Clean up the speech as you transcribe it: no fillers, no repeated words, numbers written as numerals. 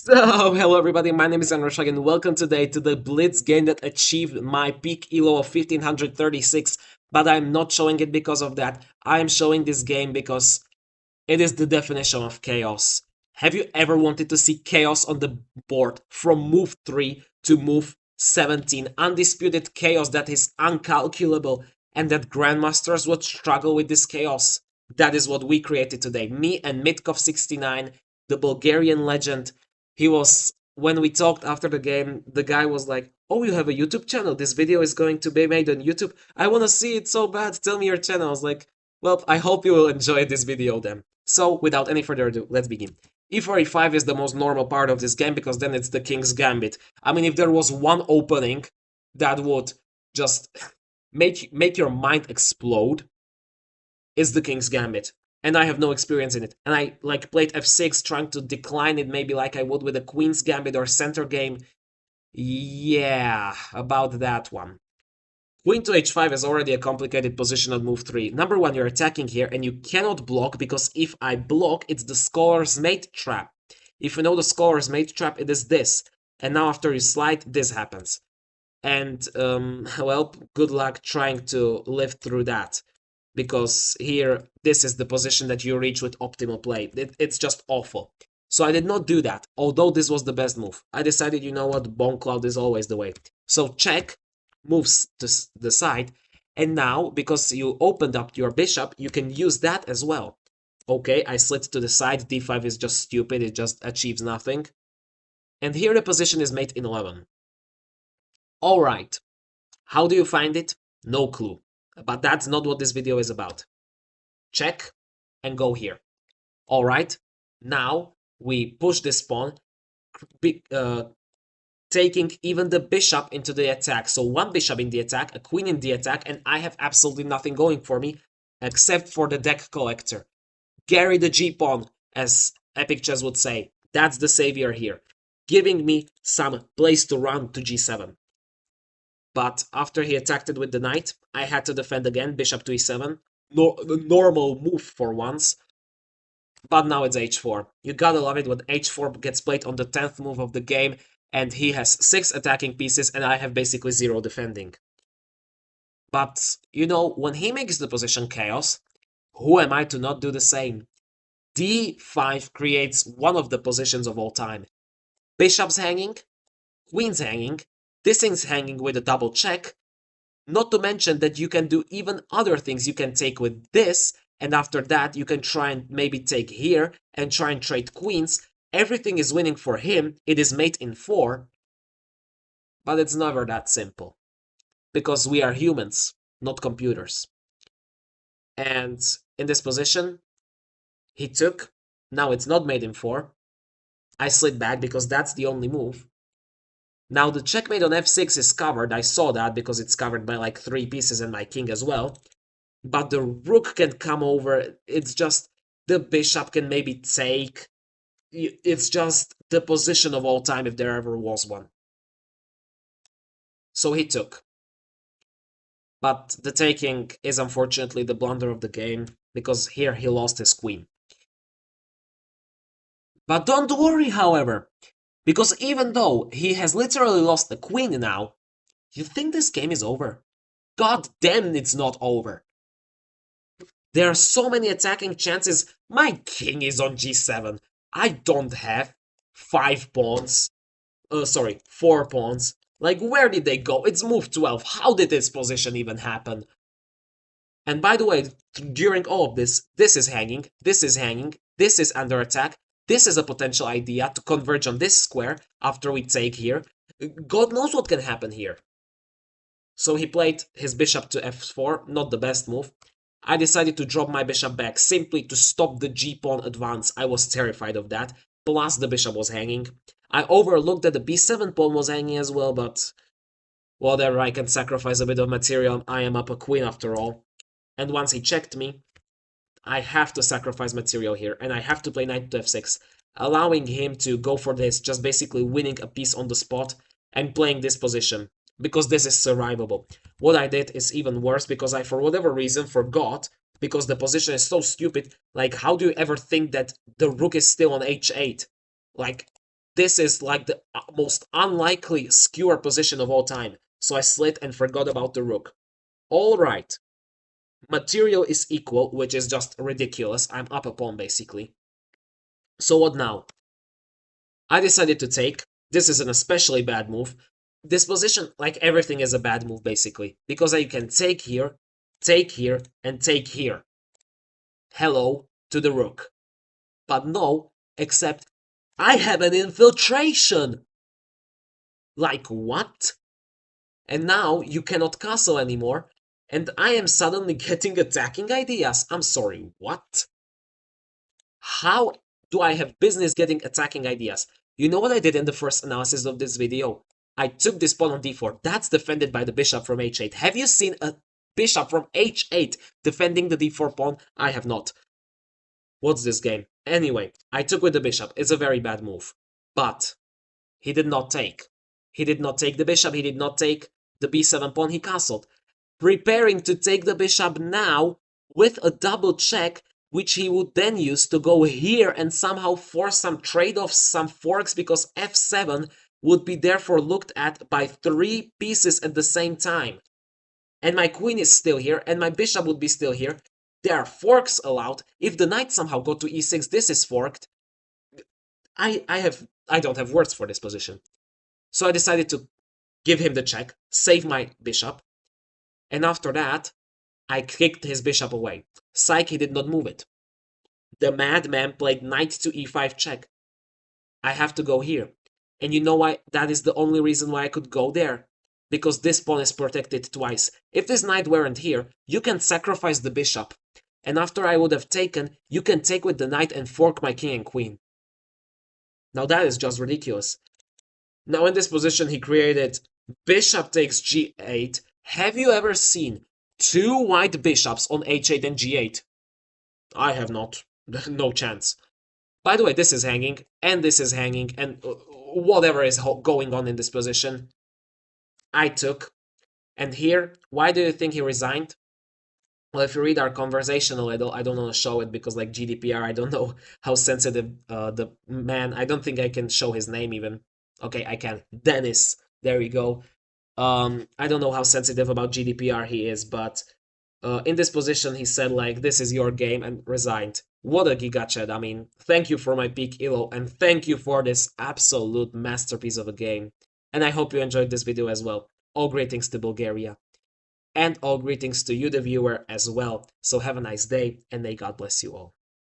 So, hello everybody, my name is Androshag and welcome today to the Blitz game that achieved my peak elo of 1536, but I'm not showing it because of that. I am showing this game because it is the definition of chaos. Have you ever wanted to see chaos on the board from move 3 to move 17? Undisputed chaos that is uncalculable and that grandmasters would struggle with this chaos. That is what we created today. Me and Mitkov69, the Bulgarian legend. He was, when we talked after the game, the guy was like, "Oh, you have a YouTube channel. This video is going to be made on YouTube. I want to see it so bad. Tell me your channel." I was like, "Well, I hope you will enjoy this video then." So, without any further ado, let's begin. E4 e5 is the most normal part of this game because then it's the king's gambit. I mean, if there was one opening that would just make your mind explode, is the king's gambit. And I have no experience in it. And I like played f6 trying to decline it maybe like I would with a queen's gambit or center game. Yeah, about that one. Queen to h5 is already a complicated position on move 3. Number 1, you're attacking here and you cannot block because if I block, it's the scholar's mate trap. If you know the scholar's mate trap, it is this. And now after you slide, this happens. And, well, good luck trying to live through that. Because here, this is the position that you reach with optimal play. It's just awful. So I did not do that, although this was the best move. I decided, you know what, Bone Cloud is always the way. So check, moves to the side, and now, because you opened up your bishop, you can use that as well. Okay, I slid to the side, d5 is just stupid, it just achieves nothing. And here the position is mate in 11. Alright, how do you find it? No clue. But that's not what this video is about. Check and go here. Alright, now we push this pawn, taking even the bishop into the attack. So one bishop in the attack, a queen in the attack, and I have absolutely nothing going for me except for the deck collector. Gary the G-pawn, as Epic Chess would say. That's the savior here, giving me some place to run to G7. But after he attacked it with the knight, I had to defend again, bishop to e7. The normal move for once. But now it's h4. You gotta love it when h4 gets played on the 10th move of the game, and he has 6 attacking pieces, and I have basically 0 defending. But, you know, when he makes the position chaos, who am I to not do the same? d5 creates one of the positions of all time. Bishop's hanging, queen's hanging, this thing's hanging with a double check. Not to mention that you can do even other things. You can take with this, and after that you can try and maybe take here and try and trade queens. Everything is winning for him. It is mate in 4. But it's never that simple. Because we are humans, not computers. And in this position, he took. Now it's not mate in 4. I slid back because that's the only move. Now the checkmate on f6 is covered. I saw that because it's covered by like 3 pieces and my king as well. But the rook can come over. It's just the bishop can maybe take. It's just the position of all time if there ever was one. So he took. But the taking is unfortunately the blunder of the game, because here he lost his queen. But don't worry, however, because even though he has literally lost the queen now, you think this game is over? God damn, it's not over. There are so many attacking chances. My king is on g7. I don't have 5 pawns. 4 pawns. Like, where did they go? It's move 12. How did this position even happen? And by the way, during all of this, this is hanging, this is hanging, this is under attack, this is a potential idea to converge on this square after we take here. God knows what can happen here. So he played his bishop to f4, not the best move. I decided to drop my bishop back simply to stop the g-pawn advance. I was terrified of that. Plus the bishop was hanging. I overlooked that the b7 pawn was hanging as well, but whatever, I can sacrifice a bit of material. I am up a queen after all. And once he checked me, I have to sacrifice material here, and I have to play knight to f6, allowing him to go for this, just basically winning a piece on the spot and playing this position, because this is survivable. What I did is even worse, because I, for whatever reason, forgot, because the position is so stupid. Like, how do you ever think that the rook is still on h8? Like, This is like the most unlikely skewer position of all time. So I slit and forgot about the rook. All right. Material is equal, which is just ridiculous. I'm up a pawn, basically. So what now? I decided to take. This is an especially bad move. This position, like everything, is a bad move, basically. Because I can take here, and take here. Hello to the rook. But no, except I have an infiltration! Like what? And now you cannot castle anymore, and I am suddenly getting attacking ideas. I'm sorry, what? How do I have business getting attacking ideas? You know what I did in the first analysis of this video? I took this pawn on d4. That's defended by the bishop from h8. Have you seen a bishop from h8 defending the d4 pawn? I have not. What's this game? Anyway, I took with the bishop. It's a very bad move. But he did not take. He did not take the bishop. He did not take the b7 pawn. He castled. Preparing to take the bishop now with a double check, which he would then use to go here and somehow force some trade-offs, some forks, because f7 would be therefore looked at by 3 pieces at the same time. And my queen is still here, and my bishop would be still here. There are forks allowed. If the knight somehow go to e6, this is forked. I don't have words for this position. So I decided to give him the check, save my bishop, and after that, I kicked his bishop away. Psyche did not move it. The madman played knight to e5 check. I have to go here. And you know why? That is the only reason why I could go there. Because this pawn is protected twice. If this knight weren't here, you can sacrifice the bishop. And after I would have taken, you can take with the knight and fork my king and queen. Now that is just ridiculous. Now in this position he created bishop takes g8. Have you ever seen 2 white bishops on h8 and g8? I have not. No chance. By the way, this is hanging, and this is hanging, and whatever is going on in this position, I took. And here, why do you think he resigned? Well, if you read our conversation a little, I don't want to show it because, like, GDPR, I don't know how sensitive the man, I don't think I can show his name even. Okay, I can. Dennis, there we go. I don't know how sensitive about GDPR he is, but in this position he said, like, this is your game, and resigned. What a giga chat. I mean, thank you for my peak elo, and thank you for this absolute masterpiece of a game. And I hope you enjoyed this video as well. All greetings to Bulgaria. And all greetings to you, the viewer, as well. So have a nice day, and may God bless you all.